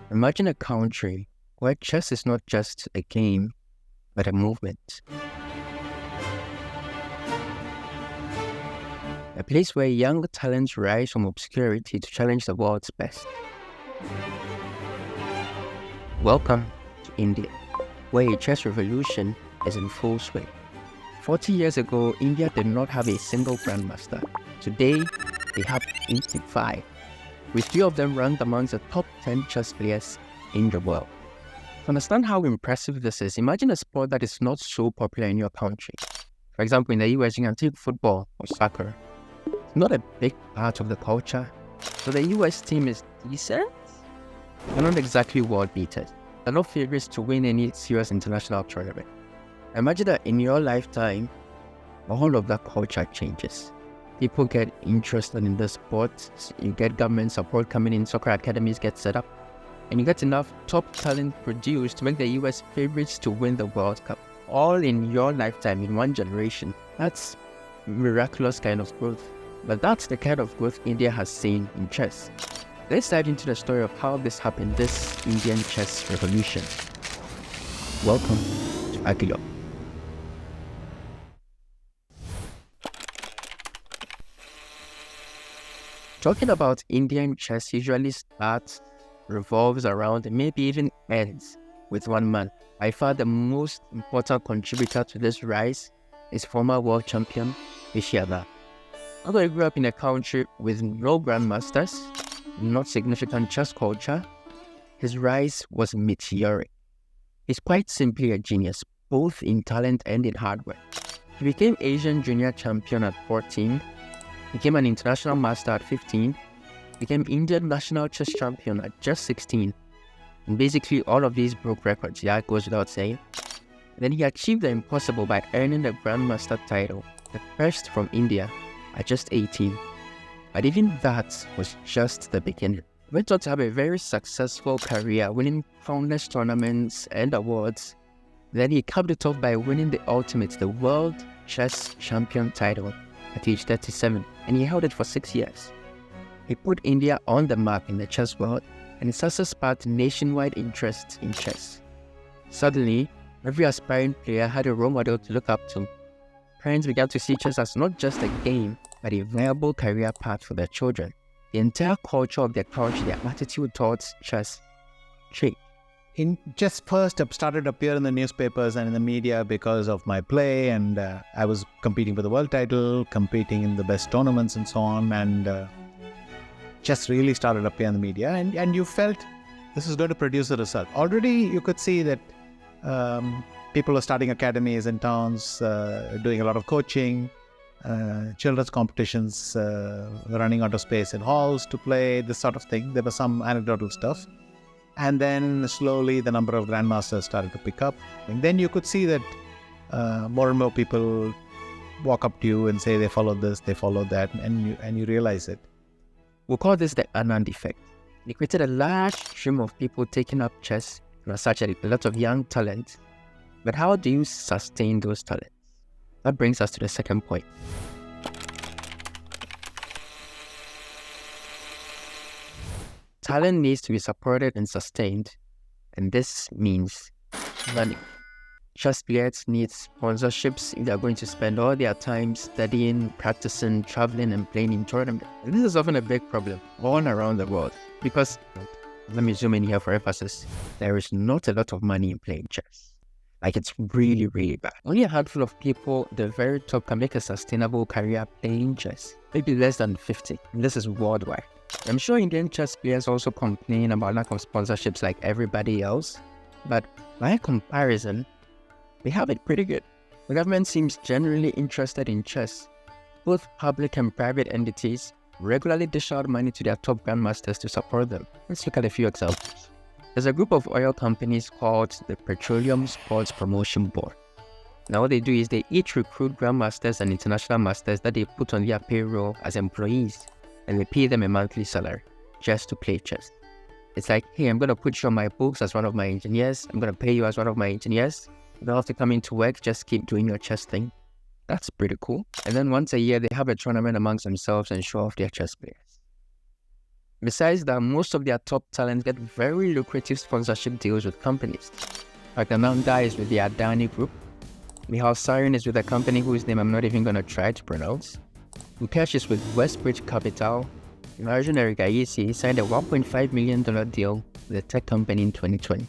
Imagine a country where chess is not just a game, but a movement. A place where young talents rise from obscurity to challenge the world's best. Welcome to India, where a chess revolution is in full swing. 40 years ago, India did not have a single grandmaster. Today, they have 85, with 3 of them ranked amongst the top 10 chess players in the world. To understand how impressive this is, imagine a sport that is not so popular in your country. For example, in the US, you can take football or soccer. It's not a big part of the culture, so the US team is decent. They're not exactly world beaters. They're not favorites to win any serious international tournament. Imagine that in your lifetime, all of that culture changes. People get interested in the sport, you get government support coming in, soccer academies get set up, and you get enough top talent produced to make the US favorites to win the World Cup. All in your lifetime, in one generation. That's miraculous kind of growth. But that's the kind of growth India has seen in chess. Let's dive into the story of how this happened, this Indian chess revolution. Welcome to Agilo. Talking about Indian chess usually starts, revolves around, and maybe even ends with one man. By far the most important contributor to this rise is former world champion Vishy Anand. Although he grew up in a country with no grandmasters, not significant chess culture, his rise was meteoric. He's quite simply a genius, both in talent and in hard work. He became Asian junior champion at 14, became an international master at 15, became Indian national chess champion at just 16. And basically all of these broke records, yeah, it goes without saying. And then he achieved the impossible by earning the grandmaster title, the first from India, at just 18. But even that was just the beginning. He went on to have a very successful career, winning countless tournaments and awards. Then he capped it off by winning the ultimate, the World Chess Champion title at age 37, and he held it for 6 years. He put India on the map in the chess world, and his success sparked nationwide interest in chess. Suddenly, every aspiring player had a role model to look up to. Parents began to see chess as not just a game, but a viable career path for their children. The entire culture of their country, their attitude towards chess, changed. Chess first started to appear in the newspapers and in the media because of my play, and I was competing for the world title, competing in the best tournaments and so on, and chess really started to appear in the media, and you felt this is going to produce a result. Already you could see that people are starting academies in towns, doing a lot of coaching, children's competitions, running out of space in halls to play, this sort of thing. There was some anecdotal stuff. And then slowly the number of grandmasters started to pick up. And then you could see that more and more people walk up to you and say they followed this, they followed that, and you realize it. We'll call this the Anand Effect. It created a large stream of people taking up chess, such as a lot of young talent. But how do you sustain those talents? That brings us to the second point. Talent needs to be supported and sustained, and this means money. Chess players need sponsorships if they are going to spend all their time studying, practicing, traveling, and playing in tournaments. And this is often a big problem all around the world because, let me zoom in here for emphasis, there is not a lot of money in playing chess. Like, it's really, really bad. Only a handful of people, the very top, can make a sustainable career playing chess. Maybe less than 50. And this is worldwide. I'm sure Indian chess players also complain about lack of sponsorships like everybody else. But by comparison, we have it pretty good. The government seems generally interested in chess. Both public and private entities regularly dish out money to their top grandmasters to support them. Let's look at a few examples. There's a group of oil companies called the Petroleum Sports Promotion Board. Now what they do is they each recruit grandmasters and international masters that they put on their payroll as employees, and they pay them a monthly salary just to play chess. It's like, hey, I'm going to put you on my books as one of my engineers. I'm going to pay you as one of my engineers. You don't have to come into work, just keep doing your chess thing. That's pretty cool. And then once a year, they have a tournament amongst themselves and show off their chess players. Besides that, most of their top talents get very lucrative sponsorship deals with companies. Praggnanandhaa is with the Adani Group. Nihal Sarin is with a company whose name I'm not even going to try to pronounce. Gukesh is with Westbridge Capital. And Arjun Erigaisi signed a $1.5 million deal with a tech company in 2020.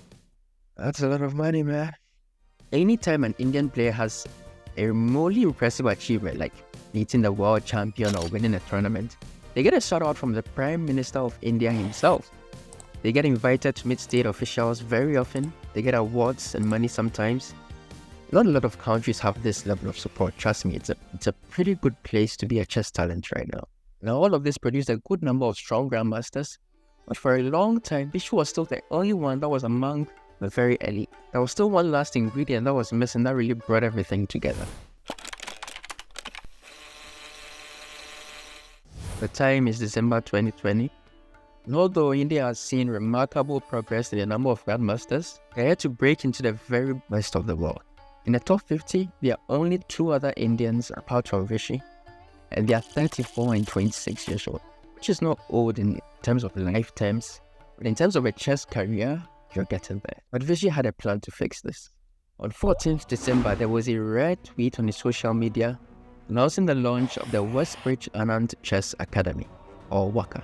That's a lot of money, man. Anytime an Indian player has a remotely impressive achievement like beating the world champion or winning a tournament, they get a shout out from the Prime Minister of India himself. They get invited to meet state officials very often. They get awards and money sometimes. Not a lot of countries have this level of support. Trust me, it's a pretty good place to be a chess talent right now. Now, all of this produced a good number of strong grandmasters, but for a long time, Vishy was still the only one that was among the very elite. There was still one last ingredient that was missing that really brought everything together. The time is December 2020. And although India has seen remarkable progress in the number of grandmasters, they had to break into the very best of the world. In the top 50, there are only 2 other Indians apart from Vishy, and they are 34 and 26 years old, which is not old in terms of lifetimes, but in terms of a chess career, you're getting there. But Vishy had a plan to fix this. On 14th December, there was a rare tweet on his social media announcing the launch of the Vishy Anand Chess Academy, or WACA.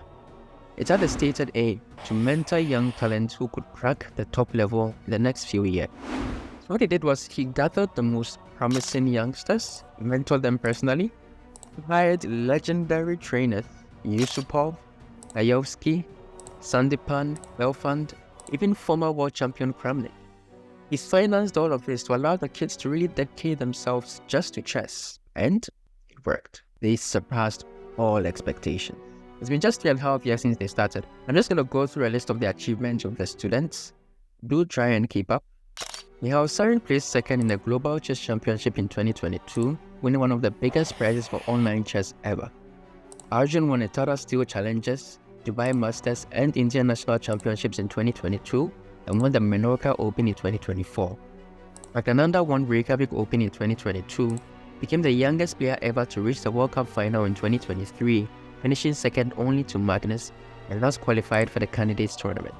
It had a stated aim to mentor young talents who could crack the top level in the next few years. So what he did was he gathered the most promising youngsters, mentored them personally, hired legendary trainers Yusupov, Ayovsky, Sandipan, Belfand, even former world champion Kramnik. He financed all of this to allow the kids to really dedicate themselves just to chess, and it worked. They surpassed all expectations. It's been just 3.5 years since they started. I'm just going to go through a list of the achievements of the students. Do try and keep up. Nihal Sarin placed second in the Global Chess Championship in 2022, winning one of the biggest prizes for online chess ever. Arjun won a Tata Steel Challengers, Dubai Masters and Indian National Championships in 2022 and won the Menorca Open in 2024. Praggnanandhaa won Reykjavik Open in 2022, became the youngest player ever to reach the World Cup final in 2023, finishing second only to Magnus, and thus qualified for the Candidates Tournament.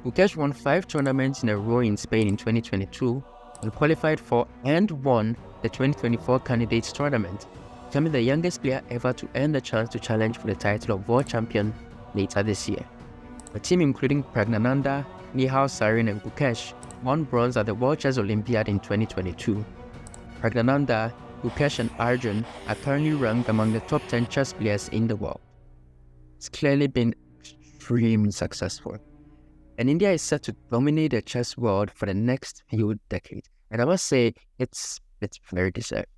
Gukesh won 5 tournaments in a row in Spain in 2022 and qualified for and won the 2024 Candidates Tournament, becoming the youngest player ever to earn the chance to challenge for the title of World Champion later this year. The team including Praggnanandhaa, Nihal Sarin and Gukesh won bronze at the World Chess Olympiad in 2022. Praggnanandhaa, Gukesh and Arjun are currently ranked among the top 10 chess players in the world. It's clearly been extremely successful. And India is set to dominate the chess world for the next few decades. And I must say, it's very deserved.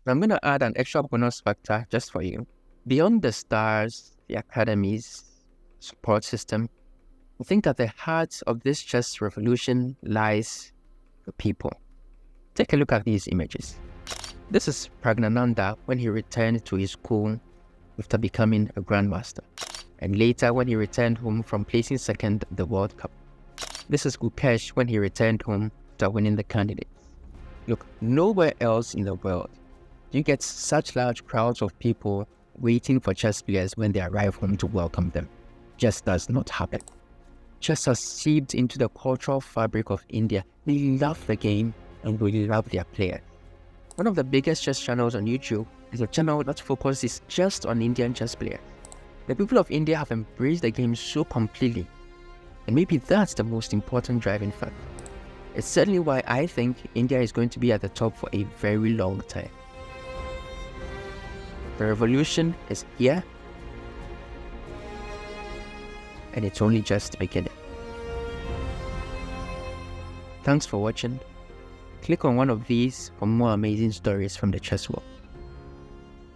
Now I'm going to add an extra bonus factor just for you. Beyond the stars, the academies, support system, I think that the heart of this chess revolution lies with people. Take a look at these images. This is Praggnanandhaa when he returned to his school after becoming a grandmaster, and later when he returned home from placing second at the World Cup. This is Gukesh when he returned home after winning the Candidates. Look, nowhere else in the world do you get such large crowds of people waiting for chess players when they arrive home to welcome them. Just does not happen. Chess has seeped into the cultural fabric of India. They love the game and we love their players. One of the biggest chess channels on YouTube is a channel that focuses just on Indian chess players. The people of India have embraced the game so completely, and maybe that's the most important driving factor. It's certainly why I think India is going to be at the top for a very long time. The revolution is here, and it's only just beginning. Thanks for watching. Click on one of these for more amazing stories from the chess world.